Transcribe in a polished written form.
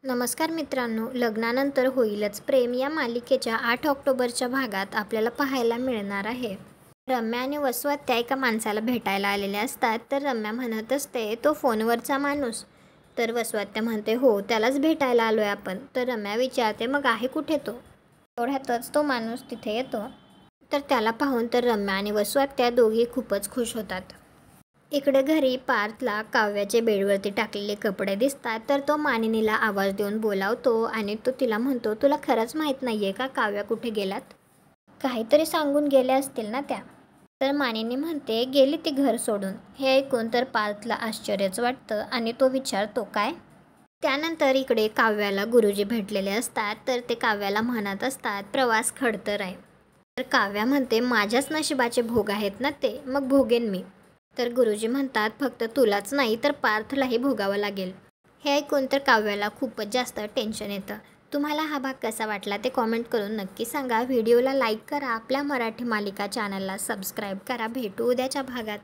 नमस्कार मित्रांनो, लग्नानंतर होईलच प्रेम या मालिकेच्या 8 ऑक्टोबरच्या भागात आपल्याला पाहायला मिळणार आहे. रम्या आणि वसुआत्या एका माणसाला भेटायला आलेले असतात. तर रम्या म्हणत असते, तो फोनवरचा माणूस. तर वसुआत्या म्हणते, हो त्यालाच भेटायला आलोय आपण. तर रम्या विचारते, मग आहे कुठे तो? तेवढ्यातच तो माणूस तिथे येतो. तर त्याला पाहून तर रम्या आणि वसुआत्या दोघी खूपच खुश होतात. इकडे घरी पार्थला काव्याचे बेडवरती टाकलेले कपडे दिसतात. तर तो मानिनीला आवाज देऊन बोलावतो आणि तो तिला म्हणतो, तुला खरंच माहीत नाहीये का काव्या कुठे गेलात? काहीतरी सांगून गेल्या असतील ना त्या. तर मानिनी म्हणते, गेली ती घर सोडून. हे ऐकून तर पार्थला आश्चर्यच वाटतं आणि तो विचारतो, काय? त्यानंतर इकडे काव्याला गुरुजी भेटलेले असतात. तर ते काव्याला म्हणत असतात, प्रवास खडतर आहे. तर काव्या म्हणते, माझ्याच नशिबाचे भोग आहेत ना ते, मग भोगेन मी. तर गुरुजी म्हणतात, फक्त तुलाच नाही तर पार्थलाही भोगावं लागेल. हे ऐकून तर काव्याला खूपच जास्त टेन्शन येतं. तुम्हाला हा भाग कसा वाटला ते कॉमेंट करून नक्की सांगा. व्हिडिओला लाईक करा. आपल्या मराठी मालिका चॅनलला सबस्क्राईब करा. भेटू उद्याच्या भागात.